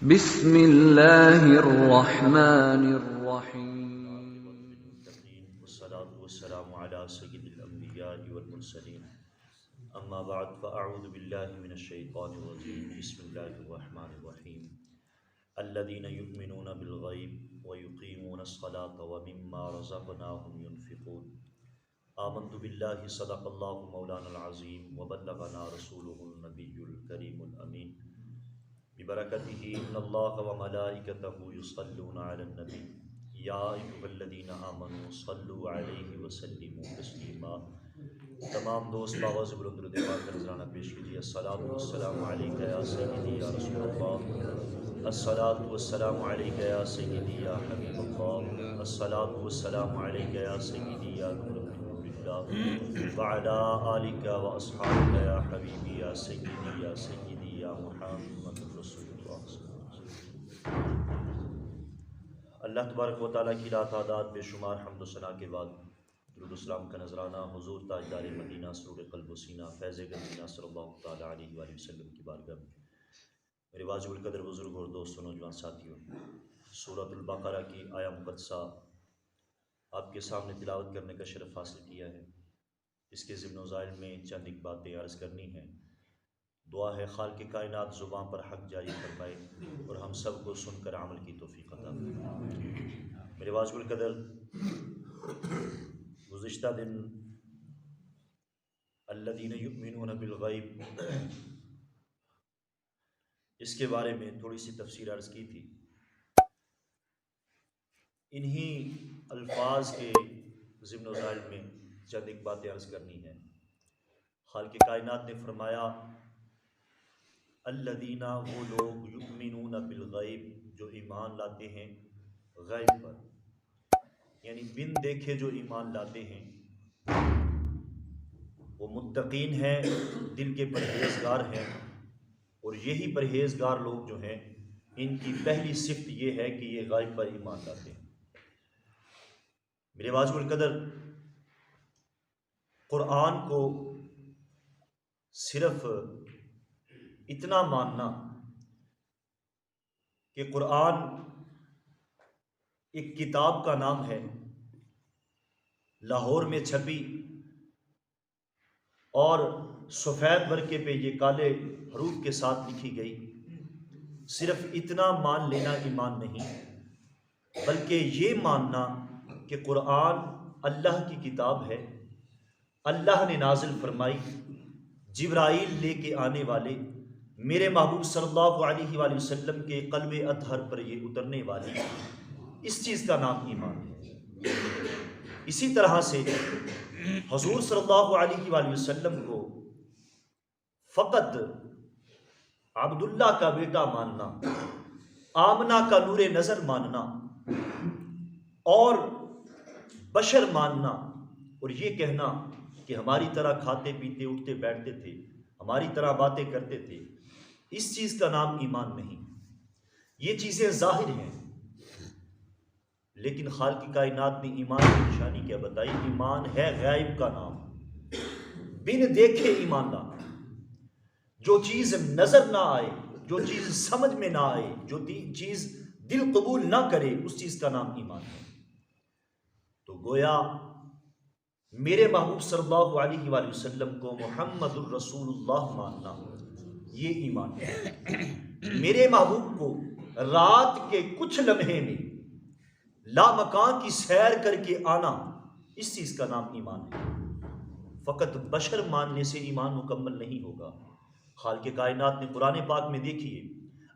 بسم اللہ الرحمن الرحیم والصلاة والسلام على سید الانبیاء والمرسلین اما بعد فاعوذ باللہ من الشیطان الرجیم بسم اللہ الرحمن الرحیم الذین یؤمنون بالغیب ویقیمون الصلاة ومما رزقناہم ينفقون آمنت باللہ صدق اللہ مولانا العظیم وبلغنا رسولہ النبی الکریم الامین ببرکتہ ان اللہ وملائکتہ یصلون علی النبی یا ایھا الذین آمنوا صلوا علیہ وسلموا تسلیما۔ تمام دوست باواز بلند درود پاک کا نذرانہ پیش کیجیے۔ الصلاۃ والسلام علیک یا سیدی یا رسول اللہ، الصلاۃ والسلام علیک یا سیدی یا حبیب اللہ، الصلاۃ والسلام علیک یا سیدی یا نور اللہ، وعلی آلک واصحابک یا حبیبی یا سیدی یا محمد رسول اللہ صلی اللہ علیہ وسلم۔ اللہ تبارک و تعالیٰ کی لا تعداد بے شمار حمد و ثنا کے بعد درود و سلام کا نذرانہ حضور تاجدار مدینہ سرور قلب و سینہ فیض گنجینہ صلی اللہ تعالیٰ علیہ وآلہ وسلم کی بارگاہ میں میرے واجب القدر بزرگ اور دوستوں نوجوان ساتھیوں، سورۃ البقرہ کی آیہ مقدسہ آپ کے سامنے تلاوت کرنے کا شرف حاصل کیا ہے۔ اس کے ضمن و ضائل میں چند ایک باتیں عرض کرنی ہیں۔ دعا ہے خالق کائنات زبان پر حق جاری فرمائے اور ہم سب کو سن کر عمل کی توفیق عطا فرمائے۔ میرے واجب القدر، گزشتہ دن الذین یؤمنون بالغیب اس کے بارے میں تھوڑی سی تفسیر عرض کی تھی۔ انہی الفاظ کے ضمن و ضائل میں چند ایک باتیں عرض کرنی ہیں۔ خالق کائنات نے فرمایا الذین، وہ لوگ، یؤمنون بالغیب، جو ایمان لاتے ہیں غیب پر، یعنی بن دیکھے جو ایمان لاتے ہیں، وہ متقین ہیں، دل کے پرہیزگار ہیں، اور یہی پرہیزگار لوگ جو ہیں ان کی پہلی صفت یہ ہے کہ یہ غیب پر ایمان لاتے ہیں۔ میرے واجب القدر، قرآن کو صرف اتنا ماننا کہ قرآن ایک کتاب کا نام ہے، لاہور میں چھپی اور سفید ورقے پہ یہ کالے حروف کے ساتھ لکھی گئی، صرف اتنا مان لینا ایمان نہیں، بلکہ یہ ماننا کہ قرآن اللہ کی کتاب ہے، اللہ نے نازل فرمائی، جبرائیل لے کے آنے والے، میرے محبوب صلی اللہ علیہ وآلہ وسلم کے قلب اطہر پر یہ اترنے والی، اس چیز کا نام ایمان ہے۔ اسی طرح سے حضور صلی اللہ علیہ وآلہ وسلم کو فقط عبداللہ کا بیٹا ماننا، آمنہ کا نور نظر ماننا اور بشر ماننا، اور یہ کہنا کہ ہماری طرح کھاتے پیتے اٹھتے بیٹھتے تھے، ہماری طرح باتیں کرتے تھے، اس چیز کا نام ایمان نہیں۔ یہ چیزیں ظاہر ہیں، لیکن خالق کائنات نے ایمان کی نشانی کیا بتائی؟ ایمان ہے غیب کا نام، بن دیکھے ایمان لانا۔ جو چیز نظر نہ آئے، جو چیز سمجھ میں نہ آئے، جو چیز دل قبول نہ کرے، اس چیز کا نام ایمان ہے۔ تو گویا میرے محبوب صلی اللہ علیہ وآلہ وسلم کو محمد الرسول اللہ ماننا، یہ ایمان ہے۔ میرے محبوب کو رات کے کچھ لمحے میں لامکان کی سیر کر کے آنا، اس چیز کا نام ایمان ہے۔ فقط بشر ماننے سے ایمان مکمل نہیں ہوگا۔ خالق کائنات نے قرآن پاک میں دیکھیے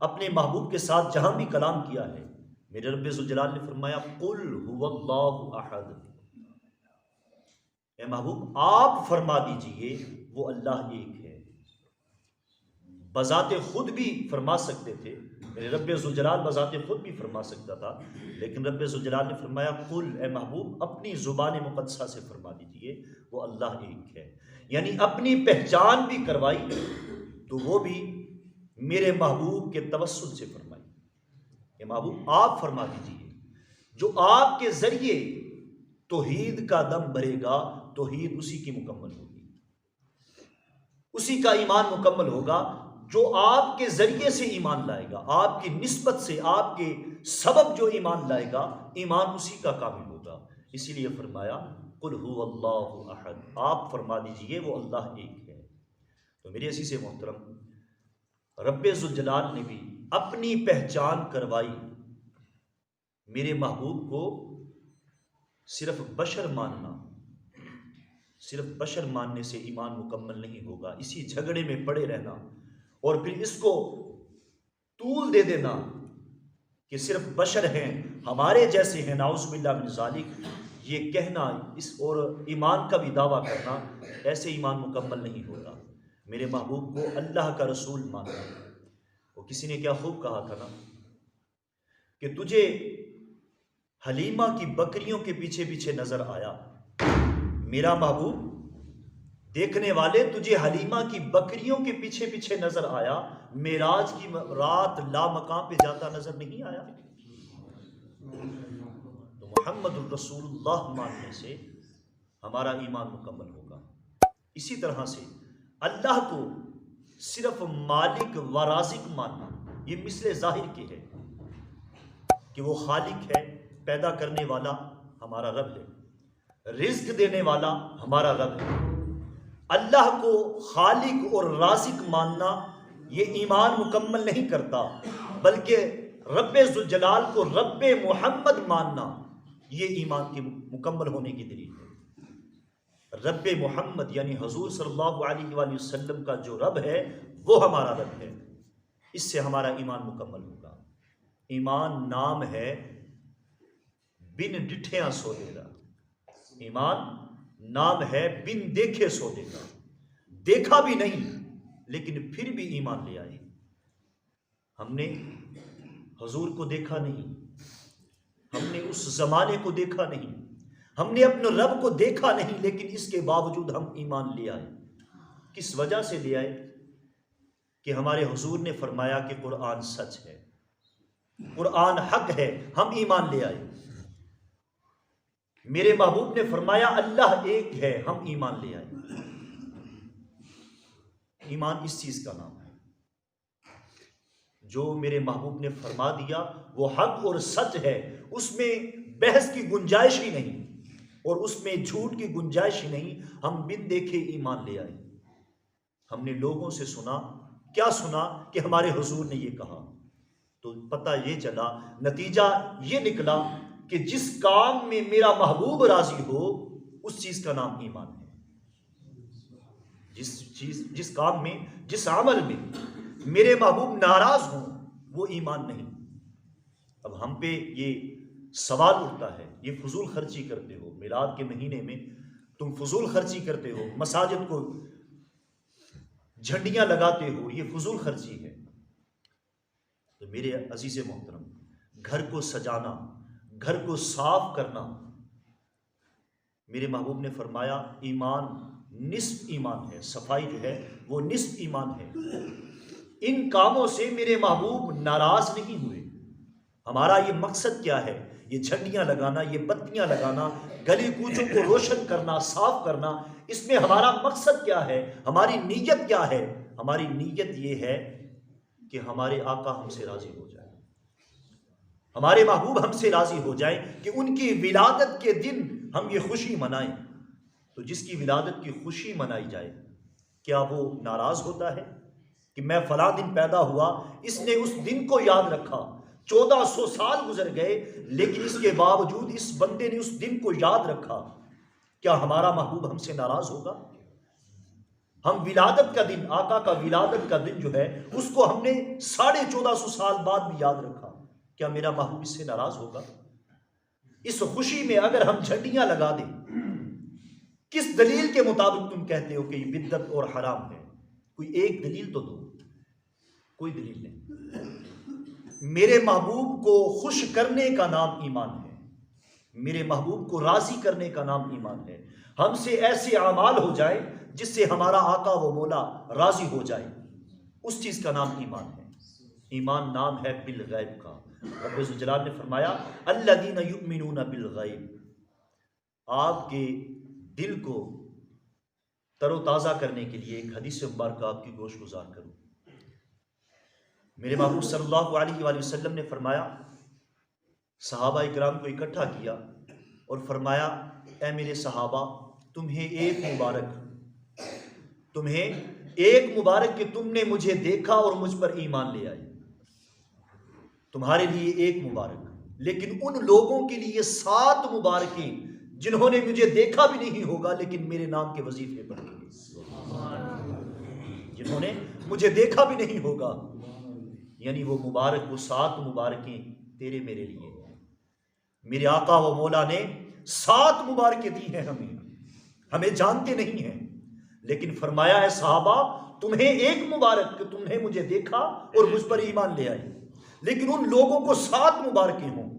اپنے محبوب کے ساتھ جہاں بھی کلام کیا ہے، میرے رب ذوالجلال نے فرمایا قل هو اللہ احد، اے محبوب آپ فرما دیجئے وہ اللہ ایک ہے۔ بذات خود بھی فرما سکتے تھے، میرے رب ذوالجلال بذات خود بھی فرما سکتا تھا، لیکن رب ذوالجلال نے فرمایا قل، اے محبوب اپنی زبان مقدسہ سے فرما دیجئے وہ اللہ ایک ہے، یعنی اپنی پہچان بھی کروائی تو وہ بھی میرے محبوب کے توسل سے فرمائی کہ محبوب آپ فرما دیجئے، جو آپ کے ذریعے توحید کا دم بھرے گا، توحید اسی کی مکمل ہوگی، اسی کا ایمان مکمل ہوگا جو آپ کے ذریعے سے ایمان لائے گا، آپ کی نسبت سے، آپ کے سبب جو ایمان لائے گا، ایمان اسی کا کامل ہوگا۔ اسی لیے فرمایا قل هو اللہ احد، آپ فرما دیجئے وہ اللہ ایک ہے۔ تو میرے عزیز محترم، رب ذوالجلال نے بھی اپنی پہچان کروائی۔ میرے محبوب کو صرف بشر ماننا، صرف بشر ماننے سے ایمان مکمل نہیں ہوگا، اسی جھگڑے میں پڑے رہنا اور پھر اس کو طول دے دینا کہ صرف بشر ہیں، ہمارے جیسے ہیں، نعوذ باللہ من ذالک، یہ کہنا اس اور ایمان کا بھی دعویٰ کرنا، ایسے ایمان مکمل نہیں ہوگا۔ میرے محبوب کو اللہ کا رسول ماننا، وہ کسی نے کیا خوب کہا تھا نا کہ تجھے حلیمہ کی بکریوں کے پیچھے پیچھے نظر آیا، میرا محبوب دیکھنے والے تجھے حلیمہ کی بکریوں کے پیچھے پیچھے نظر آیا، معراج کی رات لا مقام پہ جاتا نظر نہیں آیا۔ تو محمد الرسول اللہ ماننے سے ہمارا ایمان مکمل ہوگا۔ اسی طرح سے اللہ کو صرف مالک و رازق ماننا، یہ مثل ظاہر کی ہے کہ وہ خالق ہے، پیدا کرنے والا ہمارا رب ہے، رزق دینے والا ہمارا رب ہے۔ اللہ کو خالق اور رازق ماننا یہ ایمان مکمل نہیں کرتا، بلکہ رب ذوالجلال کو رب محمد ماننا یہ ایمان کے مکمل ہونے کی دلیل ہے۔ رب محمد یعنی حضور صلی اللہ علیہ وآلہ وسلم کا جو رب ہے وہ ہمارا رب ہے، اس سے ہمارا ایمان مکمل ہوگا۔ ایمان نام ہے بن ڈٹھیاں سو دے گا، ایمان نام ہے بن دیکھے سو دے گا، دیکھا بھی نہیں لیکن پھر بھی ایمان لے آئے۔ ہم نے حضور کو دیکھا نہیں، ہم نے اس زمانے کو دیکھا نہیں، ہم نے اپنے رب کو دیکھا نہیں، لیکن اس کے باوجود ہم ایمان لے آئے۔ کس وجہ سے لے آئے؟ کہ ہمارے حضور نے فرمایا کہ قرآن سچ ہے، قرآن حق ہے، ہم ایمان لے آئے۔ میرے محبوب نے فرمایا اللہ ایک ہے، ہم ایمان لے آئے۔ ایمان اس چیز کا نام ہے، جو میرے محبوب نے فرما دیا وہ حق اور سچ ہے، اس میں بحث کی گنجائش ہی نہیں اور اس میں جھوٹ کی گنجائش ہی نہیں۔ ہم بن دیکھے ایمان لے آئے۔ ہم نے لوگوں سے سنا، کیا سنا؟ کہ ہمارے حضور نے یہ کہا، تو پتہ یہ چلا، نتیجہ یہ نکلا کہ جس کام میں میرا محبوب راضی ہو اس چیز کا نام ایمان ہے۔ جس کام میں، جس عمل میں میرے محبوب ناراض ہوں وہ ایمان نہیں۔ اب ہم پہ یہ سوال اٹھتا ہے، یہ فضول خرچی کرتے ہو، میلاد کے مہینے میں تم فضول خرچی کرتے ہو، مساجد کو جھنڈیاں لگاتے ہو، یہ فضول خرچی ہے۔ تو میرے عزیز محترم، گھر کو سجانا، گھر کو صاف کرنا، میرے محبوب نے فرمایا ایمان نصف ایمان ہے، صفائی جو ہے وہ نصف ایمان ہے۔ ان کاموں سے میرے محبوب ناراض نہیں ہوئے۔ ہمارا یہ مقصد کیا ہے؟ یہ جھنڈیاں لگانا، یہ بتیاں لگانا، گلی کوچوں کو روشن کرنا، صاف کرنا، اس میں ہمارا مقصد کیا ہے؟ ہماری نیت کیا ہے؟ ہماری نیت یہ ہے کہ ہمارے آقا ہم سے راضی ہو جائے، ہمارے محبوب ہم سے راضی ہو جائیں، کہ ان کی ولادت کے دن ہم یہ خوشی منائیں۔ تو جس کی ولادت کی خوشی منائی جائے، کیا وہ ناراض ہوتا ہے کہ میں فلاں دن پیدا ہوا، اس نے اس دن کو یاد رکھا، 1400 سال گزر گئے لیکن اس کے باوجود اس بندے نے اس دن کو یاد رکھا، کیا ہمارا محبوب ہم سے ناراض ہوگا؟ ہم ولادت کا دن، آقا کا ولادت کا دن جو ہے اس کو ہم نے 1450 سال بعد بھی یاد رکھا، کیا میرا محبوب اس سے ناراض ہوگا؟ اس خوشی میں اگر ہم جھنڈیاں لگا دیں، کس دلیل کے مطابق تم کہتے ہو کہ یہ بدعت اور حرام ہے؟ کوئی ایک دلیل تو دو۔ کوئی دلیل نہیں۔ میرے محبوب کو خوش کرنے کا نام ایمان ہے، میرے محبوب کو راضی کرنے کا نام ایمان ہے۔ ہم سے ایسے اعمال ہو جائیں جس سے ہمارا آقا و مولا راضی ہو جائے، اس چیز کا نام ایمان ہے۔ ایمان نام ہے بالغیب کا۔ رب ذوالجلال نے فرمایا الذین یؤمنون بالغیب، آپ کے دل کو تر و تازہ کرنے کے لیے ایک حدیث مبارکہ آپ کی گوش گزار کروں۔ میرے محبوب صلی اللہ علیہ وآلہ وسلم نے فرمایا، صحابہ اکرام کو اکٹھا کیا اور فرمایا، اے میرے صحابہ، تمہیں ایک مبارک کہ تم نے مجھے دیکھا اور مجھ پر ایمان لے آئے، تمہارے لیے ایک مبارک، لیکن ان لوگوں کے لیے 7 مبارکیں جنہوں نے مجھے دیکھا بھی نہیں ہوگا لیکن میرے نام کے وظیفے پڑھیں گے، جنہوں نے مجھے دیکھا بھی نہیں ہوگا، یعنی وہ مبارک، وہ 7 مبارکیں تیرے میرے لیے ہیں۔ میرے آقا و مولا نے 7 مبارکیں دی ہیں، ہمیں جانتے نہیں ہیں، لیکن فرمایا ہے صحابہ تمہیں ایک مبارک کہ تم نے مجھے دیکھا اور مجھ پر ایمان لے آئے، لیکن ان لوگوں کو 7 مبارکیں ہوں۔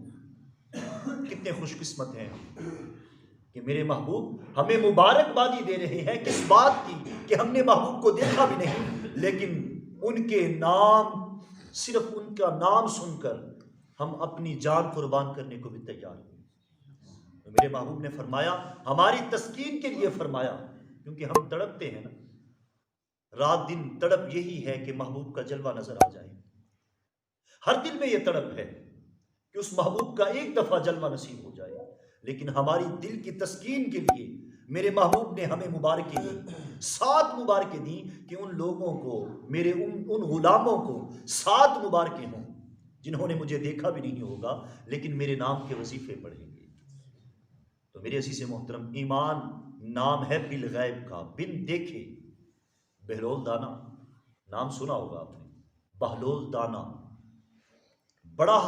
کتنے خوش قسمت ہیں کہ میرے محبوب ہمیں مبارکبادی دے رہے ہیں، کس بات کی کہ ہم نے محبوب کو دیکھا بھی نہیں، لیکن ان کے نام، صرف ان کا نام سن کر ہم اپنی جان قربان کرنے کو بھی تیار ہیں۔ میرے محبوب نے فرمایا، ہماری تسکین کے لیے فرمایا، کیونکہ ہم تڑپتے ہیں نا، رات دن تڑپ یہی ہے کہ محبوب کا جلوہ نظر آ جائے، ہر دل میں یہ تڑپ ہے کہ اس محبوب کا ایک دفعہ جلوہ نصیب ہو جائے، لیکن ہماری دل کی تسکین کے لیے میرے محبوب نے ہمیں مبارکیں دی، 7 مبارکیں دی کہ ان لوگوں کو، میرے ان غلاموں کو 7 مبارکیں ہوں جنہوں نے مجھے دیکھا بھی نہیں ہوگا لیکن میرے نام کے وظیفے پڑھیں گے۔ تو میرے عزیز محترم، ایمان نام ہے بالغیب کا، بن دیکھے۔ بہلول دانا نام سنا ہوگا آپ نے، بہلول دانا بڑا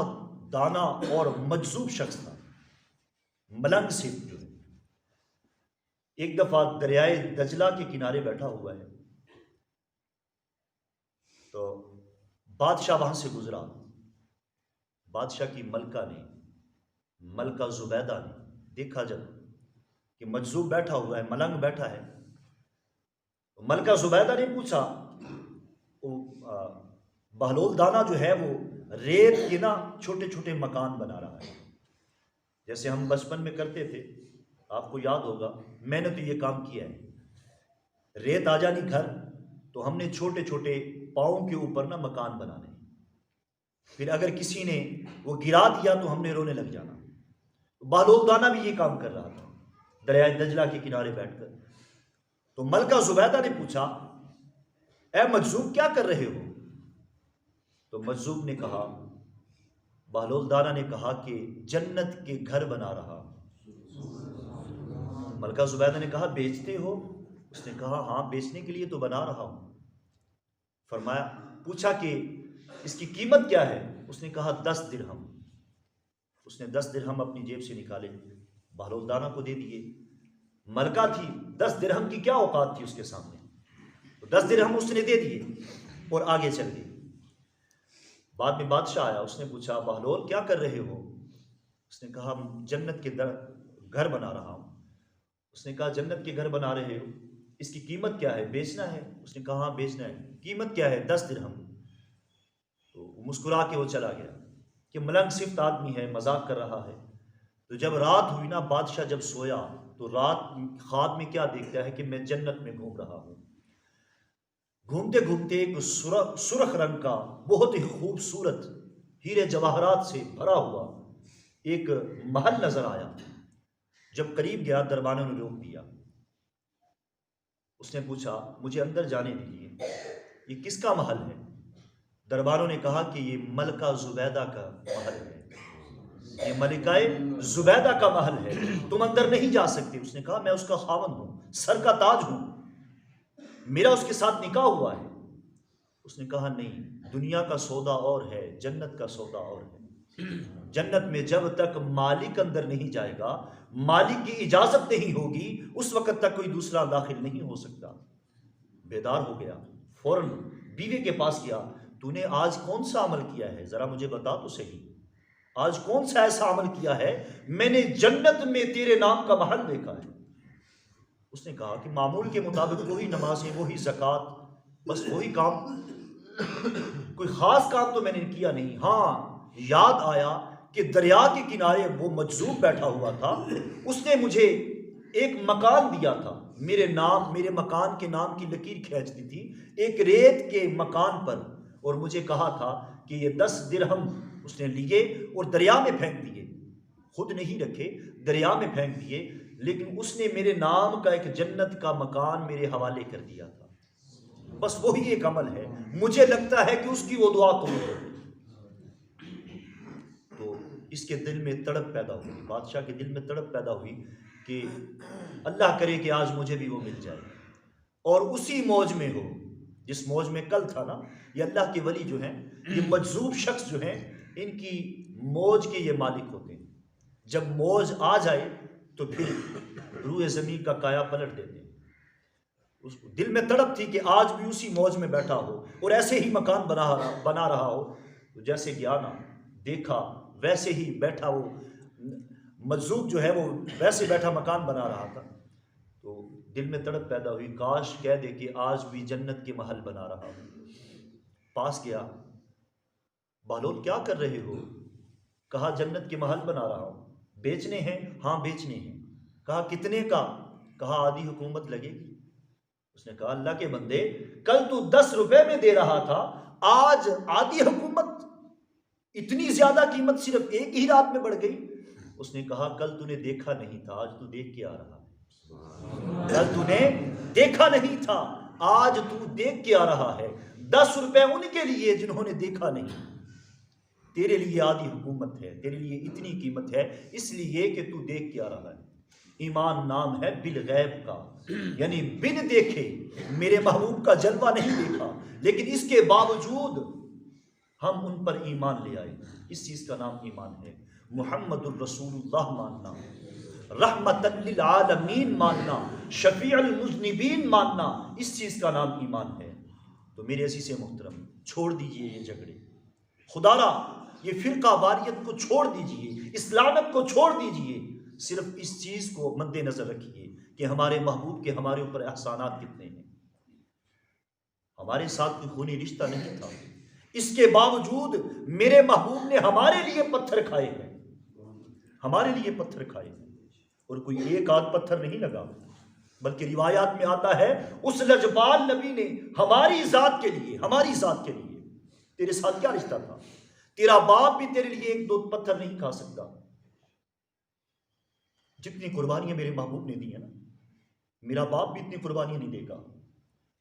دانا اور مجذوب شخص تھا، ملنگ صف جو ہے۔ ایک دفعہ دریائے دجلہ کے کنارے بیٹھا ہوا ہے، تو بادشاہ وہاں سے گزرا، بادشاہ کی ملکہ زبیدہ نے دیکھا جب کہ مجذوب بیٹھا ہوا ہے، ملنگ بیٹھا ہے، تو ملکہ زبیدہ نے پوچھا، بہلول دانا جو ہے وہ ریت کے نا چھوٹے چھوٹے مکان بنا رہا ہے، جیسے ہم بچپن میں کرتے تھے، آپ کو یاد ہوگا، میں نے تو یہ کام کیا ہے، ریت آ جانی گھر تو ہم نے چھوٹے چھوٹے پاؤں کے اوپر نا مکان بنانے، پھر اگر کسی نے وہ گرا دیا تو ہم نے رونے لگ جانا۔ بہلول دانا بھی یہ کام کر رہا تھا دریائے دجلہ کے کنارے بیٹھ کر۔ تو ملکہ زبیدہ نے پوچھا، اے مجذوب کیا کر رہے ہو؟ تو مجذوب نے کہا، بہلول دانا نے کہا کہ جنت کے گھر بنا رہا۔ ملکہ زبیدہ نے کہا، بیچتے ہو؟ اس نے کہا، ہاں بیچنے کے لیے تو بنا رہا ہوں۔ فرمایا، پوچھا کہ اس کی قیمت کیا ہے؟ اس نے کہا 10 درہم۔ اس نے 10 درہم اپنی جیب سے نکالے، بہلول دانا کو دے دیے۔ ملکہ تھی، 10 درہم کی کیا اوقات تھی اس کے سامنے، تو 10 درہم اس نے دے دیے اور آگے چل گئی۔ بعد میں بادشاہ آیا، اس نے پوچھا، بہلول کیا کر رہے ہو؟ اس نے کہا، جنت کے گھر بنا رہا ہوں۔ اس نے کہا، جنت کے گھر بنا رہے ہو، اس کی قیمت کیا ہے، بیچنا ہے؟ اس نے کہا، ہاں بیچنا ہے۔ قیمت کیا ہے؟ 10 درہم۔ تو مسکرا کے وہ چلا گیا کہ ملنگ صفت آدمی ہے، مذاق کر رہا ہے۔ تو جب رات ہوئی نا، بادشاہ جب سویا تو رات خواب میں کیا دیکھتا ہے کہ میں جنت میں گھوم رہا ہوں، گھومتے گھومتے ایک سرخ رنگ کا بہت ہی خوبصورت ہیرے جواہرات سے بھرا ہوا ایک محل نظر آیا۔ جب قریب گیا، دربانوں نے روک دیا۔ اس نے پوچھا، مجھے اندر جانے دیجیے، یہ کس کا محل ہے؟ دربانوں نے کہا کہ یہ ملکہ زبیدہ کا محل ہے، یہ ملکہ زبیدہ کا محل ہے، تم اندر نہیں جا سکتے۔ اس نے کہا، میں اس کا خاوند ہوں، سر کا تاج ہوں، میرا اس کے ساتھ نکاح ہوا ہے۔ اس نے کہا، نہیں، دنیا کا سودا اور ہے، جنت کا سودا اور ہے۔ جنت میں جب تک مالک اندر نہیں جائے گا، مالک کی اجازت نہیں ہوگی، اس وقت تک کوئی دوسرا داخل نہیں ہو سکتا۔ بیدار ہو گیا، فوراً بیوی کے پاس گیا، تو نے آج کون سا عمل کیا ہے، ذرا مجھے بتا تو صحیح، آج کون سا ایسا عمل کیا ہے، میں نے جنت میں تیرے نام کا محل دیکھا ہے۔ اس نے کہا کہ معمول کے مطابق وہی نمازیں، وہی زکوٰۃ، بس وہی کام، کوئی خاص کام تو میں نے کیا نہیں۔ ہاں یاد آیا کہ دریا کے کنارے وہ مجذوب بیٹھا ہوا تھا، اس نے مجھے ایک مکان دیا تھا، میرے مکان کے نام کی لکیر کھینچ دی تھی ایک ریت کے مکان پر، اور مجھے کہا تھا کہ یہ 10 درہم اس نے لیے اور دریا میں پھینک دیے، خود نہیں رکھے، دریا میں پھینک دیے، لیکن اس نے میرے نام کا ایک جنت کا مکان میرے حوالے کر دیا تھا۔ بس وہی ایک عمل ہے، مجھے لگتا ہے کہ اس کی وہ دعا قبول ہو گئی۔ تو اس کے دل میں تڑپ پیدا ہوئی، بادشاہ کے دل میں تڑپ پیدا ہوئی کہ اللہ کرے کہ آج مجھے بھی وہ مل جائے، اور اسی موج میں ہو جس موج میں کل تھا نا۔ یہ اللہ کے ولی جو ہیں، یہ مجذوب شخص جو ہیں، ان کی موج کے یہ مالک ہوتے ہیں۔ جب موج آ جائے تو پھر روئے زمین کا کایا پلٹ دیتے ہیں۔ اس دل میں تڑپ تھی کہ آج بھی اسی موج میں بیٹھا ہو اور ایسے ہی مکان بنا رہا ہو۔ تو جیسے گیا نا، دیکھا ویسے ہی بیٹھا، وہ مجذوب جو ہے وہ ویسے بیٹھا مکان بنا رہا تھا۔ تو دل میں تڑپ پیدا ہوئی، کاش کہہ دے کہ آج بھی جنت کے محل بنا رہا ہوں۔ پاس گیا، بہلول کیا کر رہے ہو؟ کہا جنت کے محل بنا رہا ہوں۔ بیچنے ہیں؟ ہاں بیچنے ہیں۔ کہا کتنے کا؟ کہا آدھی حکومت لگے گی۔ اس نے کہا اللہ کے بندے، کل تو 10 روپے میں دے رہا تھا، آج آدھی حکومت، اتنی زیادہ قیمت صرف ایک ہی رات میں بڑھ گئی۔ اس نے کہا کل تو نے دیکھا نہیں تھا، آج تو دیکھ کے آ رہا ہے۔ کل تو نے دیکھا نہیں تھا، آج تو دیکھ کے آ رہا ہے۔ 10 روپے ان کے لیے جنہوں نے دیکھا نہیں، تیرے لیے آدھی حکومت ہے، تیرے لیے اتنی قیمت ہے، اس لیے کہ تو دیکھ کے آ رہا ہے۔ ایمان نام ہے بالغیب کا، یعنی بن دیکھے، میرے محبوب کا جلوہ نہیں دیکھا، لیکن اس کے باوجود ہم ان پر ایمان لے آئے۔ اس چیز کا نام ایمان ہے۔ محمد الرسول اللہ ماننا، رحمت للعالمین ماننا، شفیع المذنبین ماننا، اس چیز کا نام ایمان ہے۔ تو میرے عزیز محترم، چھوڑ دیجئے یہ جھگڑے، خدا را یہ فرقہ واریت کو چھوڑ دیجئے، اسلامت کو چھوڑ دیجئے۔ صرف اس چیز کو مد نظر رکھیے کہ ہمارے محبوب کے ہمارے اوپر احسانات کتنے ہیں۔ ہمارے ساتھ کوئی خونی رشتہ نہیں تھا، اس کے باوجود میرے محبوب نے ہمارے لیے پتھر کھائے ہیں، ہمارے لیے پتھر کھائے ہیں، اور کوئی ایک آدھ پتھر نہیں لگا، بلکہ روایات میں آتا ہے اس لجپال نبی نے ہماری ذات کے لیے، ہماری ذات کے لیے، تیرے ساتھ کیا رشتہ تھا؟ تیرا باپ بھی تیرے لیے 1-2 پتھر نہیں کھا سکتا۔ جتنی قربانیاں میرے محبوب نے دی ہیں نا، میرا باپ بھی اتنی قربانیاں نہیں دے گا،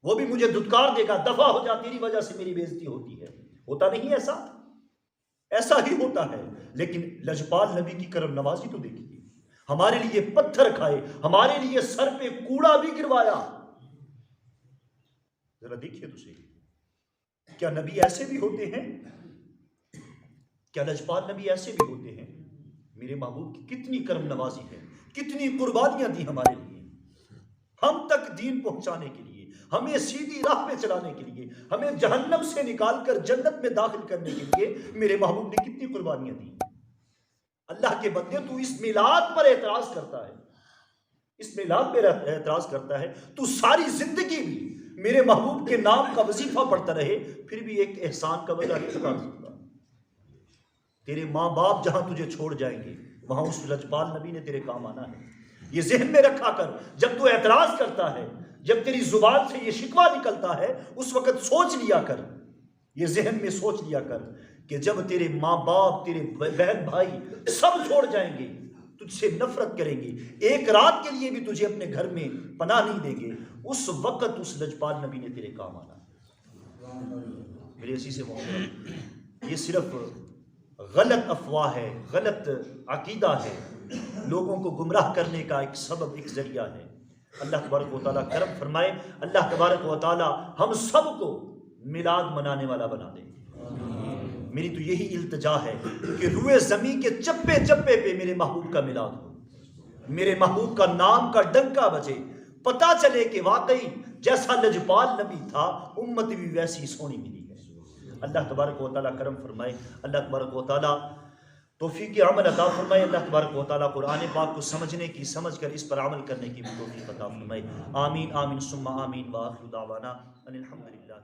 وہ بھی مجھے دھتکار دے گا، دفع ہو جا، تیری وجہ سے میری بے عزتی ہوتی ہے۔ ہوتا نہیں ایسا؟ ایسا ہی ہوتا ہے، لیکن لجپال نبی کی کرم نوازی تو دیکھیے، ہمارے لیے پتھر کھائے، ہمارے لیے سر پہ کوڑا بھی گروایا۔ ذرا دیکھیے تو صحیح، کیا نبی ایسے بھی ہوتے ہیں؟ کیا لجپال نبی ایسے بھی ہوتے ہیں؟ میرے محبوب کی کتنی کرم نوازی ہے، کتنی قربانیاں دی ہمارے لیے، ہم تک دین پہنچانے کے لیے، ہمیں سیدھی راہ پہ چلانے کے لیے، ہمیں جہنم سے نکال کر جنت میں داخل کرنے کے لیے میرے محبوب نے کتنی قربانیاں دی۔ اللہ کے بندے، تو اس میلاد پر اعتراض کرتا ہے، اس میلاد پر اعتراض کرتا ہے، تو ساری زندگی بھی میرے محبوب کے نام کا وظیفہ پڑھتا رہے، پھر بھی ایک احسان کا وجہ نہیں چکا سکتا۔ تیرے ماں باپ جہاں تجھے چھوڑ جائیں گے، وہاں اس لجپال نبی نے تیرے کام آنا ہے۔ یہ ذہن میں رکھا کر، جب تو اعتراض کرتا ہے، جب تیری زبان سے یہ شکوہ نکلتا ہے، اس وقت سوچ لیا کر، یہ ذہن میں سوچ لیا کر کہ جب تیرے ماں باپ، تیرے بہن بھائی سب چھوڑ جائیں گے، تجھ سے نفرت کریں گے، ایک رات کے لیے بھی تجھے اپنے گھر میں پناہ نہیں دیں گے، اس وقت اس لجپال نبی نے تیرے کام آنا۔ میرے عزیز محترم، یہ صرف غلط افواہ ہے، غلط عقیدہ ہے، لوگوں کو گمراہ کرنے کا ایک سبب، ایک ذریعہ ہے۔ اللہ تبارک و تعالیٰ کرم فرمائے، اللہ تبارک و تعالیٰ ہم سب کو میلاد منانے والا بنا دے۔ میری تو یہی التجا ہے کہ روئے زمین کے چپے چپے پہ میرے محبوب کا میلاد ہو، میرے محبوب کا نام کا ڈنکا بجے، پتہ چلے کہ واقعی جیسا لجپال نبی تھا، امت بھی ویسی سونی ملی ہے۔ اللہ تبارک و تعالیٰ کرم فرمائے، اللہ تبارک و تعالیٰ توفیق عمل عطا فرمائے، اللہ تبارک و تعالیٰ قرآن پاک کو سمجھنے کی، سمجھ کر اس پر عمل کرنے کی بھی توفیق عطا فرمائے۔ آمین آمین ثم آمین، وآخر دعوانا ان الحمد للہ۔